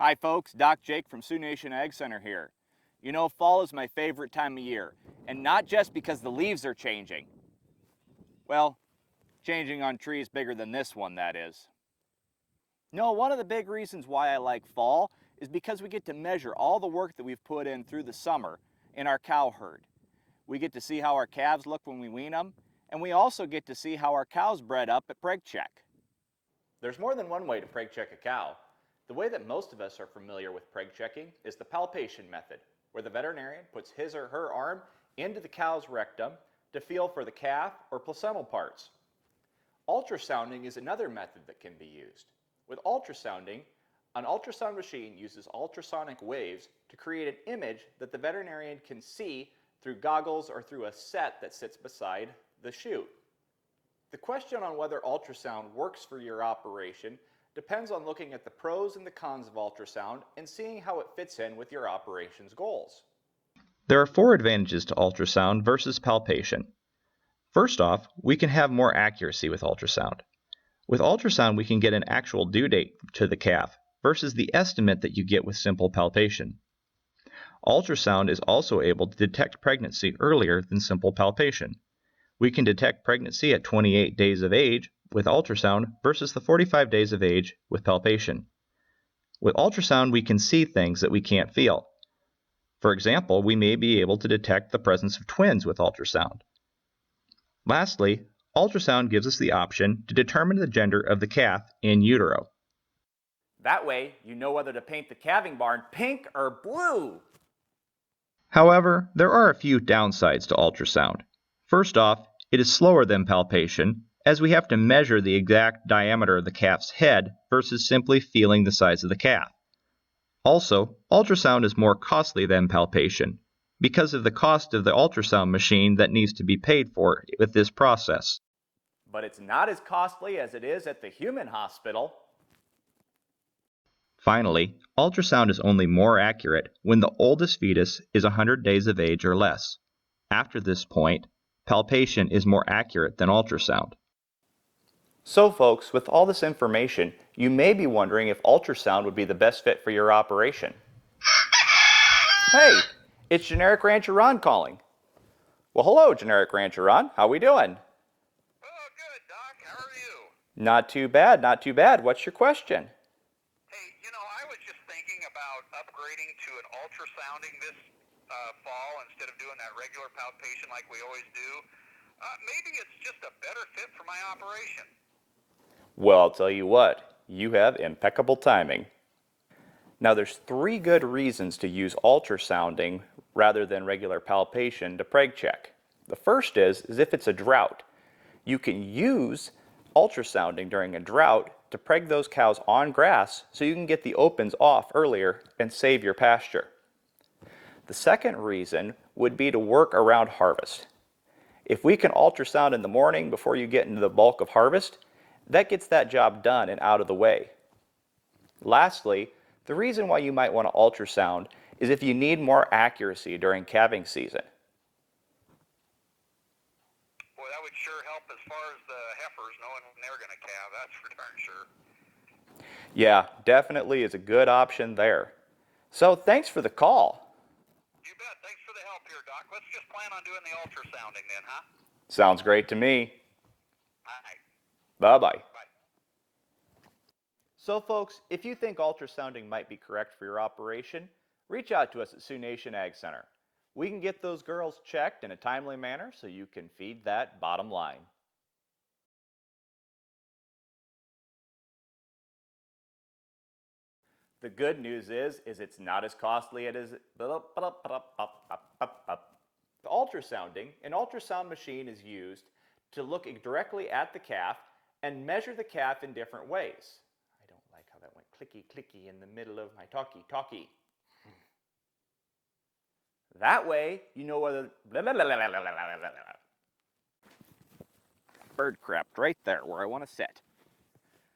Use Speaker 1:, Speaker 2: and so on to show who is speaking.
Speaker 1: Hi folks, Doc Jake from Sioux Nation Ag Center here. You know, fall is my favorite time of year, and not just because the leaves are changing. Well, changing on trees bigger than this one, that is. No, one of the big reasons why I like fall is because we get to measure all the work that we've put in through the summer in our cow herd. We get to see how our calves look when we wean them, and we also get to see how our cows bred up at Preg check. There's more than one way to Preg check a cow. The way that most of us are familiar with Preg checking is the palpation method, where the veterinarian puts his or her arm into the cow's rectum to feel for the calf or placental parts. Ultrasounding is another method that can be used. With ultrasounding, an ultrasound machine uses ultrasonic waves to create an image that the veterinarian can see through goggles or through a set that sits beside the chute. The question on whether ultrasound works for your operation depends on looking at the pros and the cons of ultrasound and seeing how it fits in with your operation's goals.
Speaker 2: There are 4 advantages to ultrasound versus palpation. First off, we can have more accuracy with ultrasound. With ultrasound, we can get an actual due date to the calf versus the estimate that you get with simple palpation. Ultrasound is also able to detect pregnancy earlier than simple palpation. We can detect pregnancy at 28 days of age with ultrasound versus the 45 days of age with palpation. With ultrasound, we can see things that we can't feel. For example, we may be able to detect the presence of twins with ultrasound. Lastly, ultrasound gives us the option to determine the gender of the calf in utero.
Speaker 1: That way, you know whether to paint the calving barn pink or blue.
Speaker 2: However, there are a few downsides to ultrasound. First off, it is slower than palpation, as we have to measure the exact diameter of the calf's head versus simply feeling the size of the calf. Also, ultrasound is more costly than palpation, because of the cost of the ultrasound machine that needs to be paid for with this process.
Speaker 1: But it's not as costly as it is at the human hospital.
Speaker 2: Finally, ultrasound is only more accurate when the oldest fetus is 100 days of age or less. After this point, palpation is more accurate than ultrasound.
Speaker 1: So folks, with all this information, you may be wondering if ultrasound would be the best fit for your operation. Hey, it's Generic Rancher Ron calling. Well, hello, Generic Rancher Ron. How we doing?
Speaker 3: Oh, good, Doc. How are you?
Speaker 1: Not too bad, not too bad. What's your question?
Speaker 3: Hey, I was just thinking about upgrading to an ultrasounding this fall instead of doing that regular palpation like we always do. Maybe it's just a better fit for my operation.
Speaker 1: Well, I'll tell you what, you have impeccable timing. Now there's 3 good reasons to use ultrasounding rather than regular palpation to Preg check. The first is if it's a drought. You can use ultrasounding during a drought to preg those cows on grass so you can get the opens off earlier and save your pasture. The second reason would be to work around harvest. If we can ultrasound in the morning before you get into the bulk of harvest, that gets that job done and out of the way. Lastly, the reason why you might want to ultrasound is if you need more accuracy during calving season.
Speaker 3: Boy, that would sure help as far as the heifers knowing when they're going to calve. That's for darn sure.
Speaker 1: Yeah, definitely is a good option there. So thanks for the call.
Speaker 3: You bet. Thanks for the help here, Doc. Let's just plan on doing the ultrasounding then, huh?
Speaker 1: Sounds great to me.
Speaker 3: All right.
Speaker 1: Bye-bye.
Speaker 3: Bye.
Speaker 1: So folks, if you think ultrasounding might be correct for your operation, reach out to us at Sioux Nation Ag Center. We can get those girls checked in a timely manner so you can feed that bottom line. The good news is it's not as costly as the ultrasounding. An ultrasound machine is used to look directly at the calf and measure the calf in different ways. I don't like how that went clicky clicky in the middle of my talkie. That way, you know whether bird crapped right there where I want to sit.